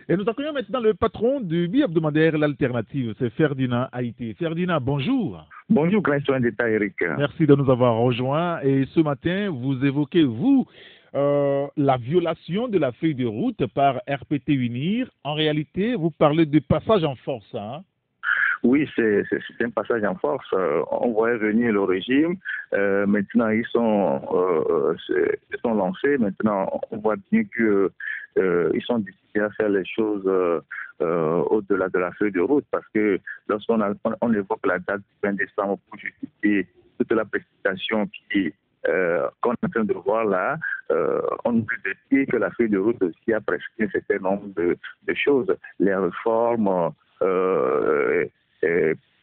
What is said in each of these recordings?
Et nous accueillons maintenant le patron du bi-hebdomadaire L'Alternative, c'est Ferdinand Haïté. Ferdinand, bonjour. Bonjour, grand soin d'État, Eric. Merci de nous avoir rejoints. Et ce matin, vous évoquez, vous, la violation de la feuille de route par RPT Unir. En réalité, vous parlez de passage en force. Hein? Oui, c'est un passage en force. On voyait venir le régime. Maintenant, ils sont lancés. Maintenant, on voit bien que ils sont décidés à faire les choses au-delà de la feuille de route, parce que lorsqu'on évoque la date du 20 décembre pour justifier toute la précipitation qu'on est en train de voir là, on oublie de dire que la feuille de route aussi a prescrit un certain nombre de choses. Les réformes, de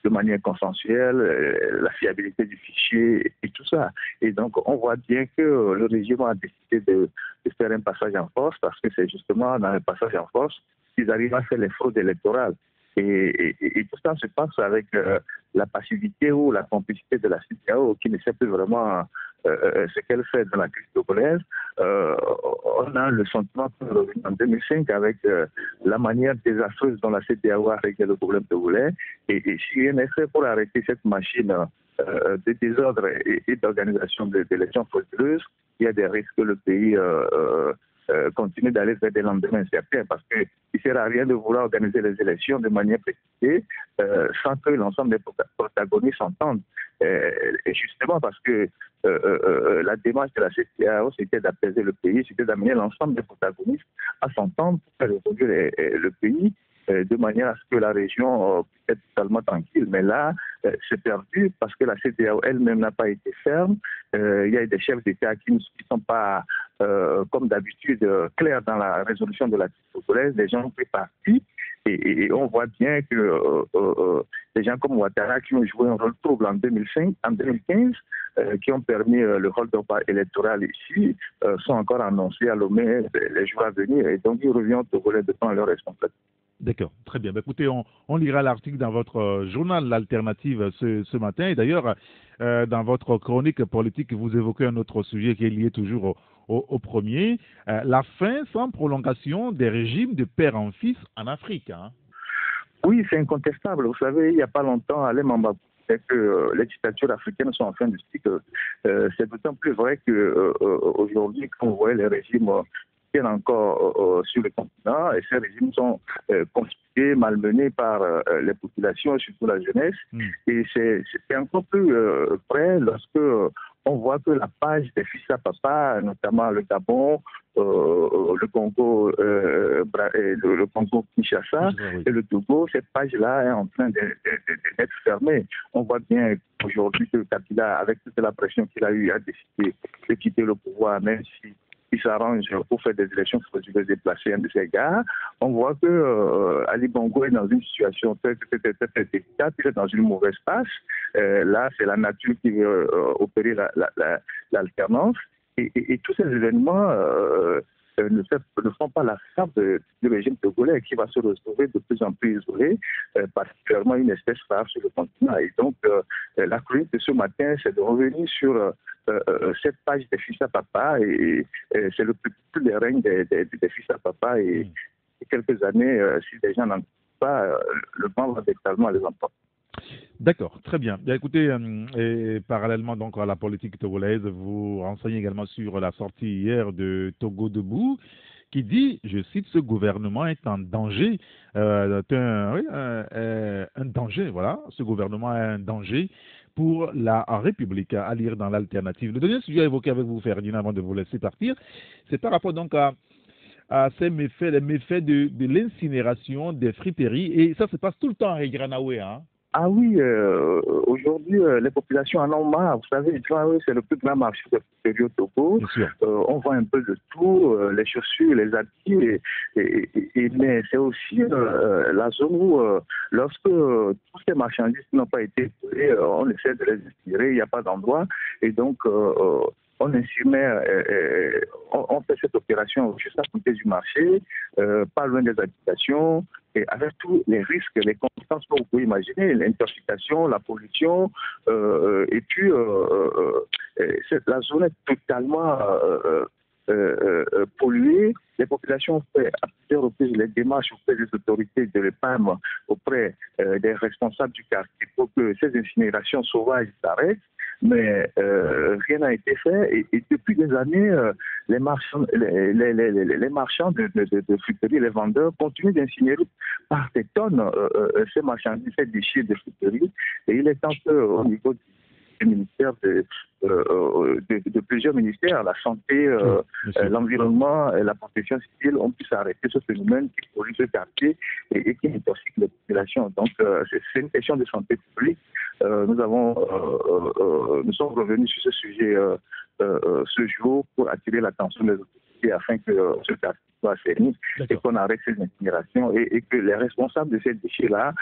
manière consensuelle, la fiabilité du fichier et tout ça. Et donc, on voit bien que le régime a décidé de faire un passage en force, parce que c'est justement dans le passage en force qu'ils arrivent à faire les fraudes électorales. Et tout ça se passe avec la passivité ou la complicité de la CEDEAO, qui ne sait plus vraiment ce qu'elle fait dans la crise togolaise. On a le sentiment qu'on est revenu en 2005 avec la manière désastreuse dont la CEDEAO a réglé le problème togolais. Et si rien n'est fait pour arrêter cette machine de désordre et d'organisation d'élections frauduleuses, il y a des risques que le pays continue d'aller vers des lendemains certains, parce qu'il ne sert à rien de vouloir organiser les élections de manière précipitée sans que l'ensemble des protagonistes s'entendent. Et justement parce que la démarche de la CEDEAO, c'était d'apaiser le pays, c'était d'amener l'ensemble des protagonistes à s'entendre pour faire évoluer le pays de manière à ce que la région puisse être totalement tranquille. Mais là, c'est perdu parce que la CEDEAO elle-même n'a pas été ferme. Il y a des chefs d'État qui ne sont pas, comme d'habitude, clairs dans la résolution de la crise togolaise. Les gens ont pris parti. Et on voit bien que des gens comme Ouattara, qui ont joué un rôle trouble en 2015, qui ont permis le hold-up électoral ici, sont encore annoncés à Lomé les jours à venir. Et donc, ils reviennent au Togolais devant leur responsabilité. D'accord, très bien. Écoutez, on lira l'article dans votre journal L'Alternative ce matin. Et d'ailleurs, dans votre chronique politique, vous évoquez un autre sujet qui est lié toujours au premier, la fin sans prolongation des régimes de père en fils en Afrique. Hein. Oui, c'est incontestable. Vous savez, il n'y a pas longtemps, Alain Mambabou disait que les dictatures africaines sont en fin de cycle. C'est d'autant plus vrai qu'aujourd'hui, quand on voit les régimes tiennent encore sur le continent, et ces régimes sont constitués, malmenés par les populations, surtout la jeunesse. Et c'est encore plus vrai lorsque on voit que la page des fils à papa, notamment le Gabon, le Congo, le Congo Kinshasa et le Togo, cette page-là est en train d'être fermée. On voit bien aujourd'hui que Kabila, avec toute la pression qu'il a eue, a décidé de quitter le pouvoir, même si il s'arrange pour faire des élections frauduleuses déplacer un de ces gars. On voit que Ali Bongo est dans une situation très délicate, il est dans une mauvaise passe. Là, c'est la nature qui veut opérer l'alternance. Et tous ces événements ne font pas la force du régime togolais, qui va se retrouver de plus en plus isolé, particulièrement une espèce rare sur le continent. Et donc, la chronique de ce matin, c'est de revenir sur cette page des fils à papa, et c'est le plus des règnes des fils à papa. Et quelques années, si les gens n'en pas, le vent va véritablement les emporter. D'accord, très bien. Bien, écoutez, et parallèlement donc à la politique togolaise, vous renseignez également sur la sortie hier de Togo Debout, qui dit, je cite, ce gouvernement est en danger, un danger, voilà, ce gouvernement est un danger pour la République, à lire dans l'alternative. Le dernier sujet à évoquer avec vous, Ferdinand, avant de vous laisser partir, c'est par rapport donc à ces méfaits, les méfaits de l'incinération des friteries, et ça se passe tout le temps à Regranaoué, hein. Ah oui, aujourd'hui, les populations en ont marre. Vous savez, c'est le plus grand marché de fruiterie au Togo. On voit un peu de tout, les chaussures, les habits, mais c'est aussi la zone où, lorsque tous ces marchandises n'ont pas été trouvées, on essaie de les inspirer, il n'y a pas d'endroit. Et donc, on incinère, on fait cette opération juste à côté du marché, pas loin des habitations, et avec tous les risques, les conséquences que vous pouvez imaginer, l'intoxication, la pollution, et puis la zone est totalement polluées. Les populations ont fait à plusieurs reprises les démarches auprès des autorités de l'EPAM, auprès des responsables du quartier pour que ces incinérations sauvages s'arrêtent. Mais rien n'a été fait et depuis des années, les marchands de fruiterie, les vendeurs continuent d'incinérer par des tonnes ces marchandises, ces déchets de fruiterie. Et il est temps qu'au niveau du ministère de plusieurs ministères, la santé, l'environnement et la protection civile, on puisse arrêter ce phénomène qui pollue ce quartier et qui intoxique les populations. Donc c'est une question de santé publique. Nous sommes revenus sur ce sujet ce jour pour attirer l'attention des autorités afin que ce quartier soit assaini et qu'on arrête ces incinérations et que les responsables de ces déchets-là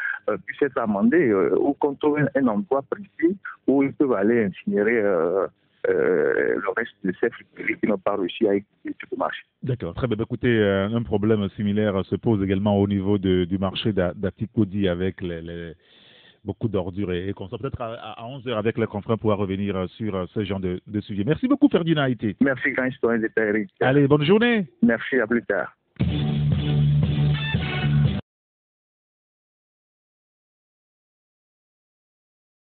puissent être amendés ou qu'on trouve un endroit précis où ils peuvent aller incinérer le reste de ces fruiteries qui n'ont pas réussi à écouter sur le marché. D'accord, très bien. Écoutez, un problème similaire se pose également au niveau du marché d'Atikodi avec beaucoup d'ordures et consommateurs. Peut-être à 11h avec les confrères pour revenir sur ce genre de sujet. Merci beaucoup, Ferdinand Haïté. Merci, grand historien de Taïri. Allez, bonne journée. Merci, à plus tard.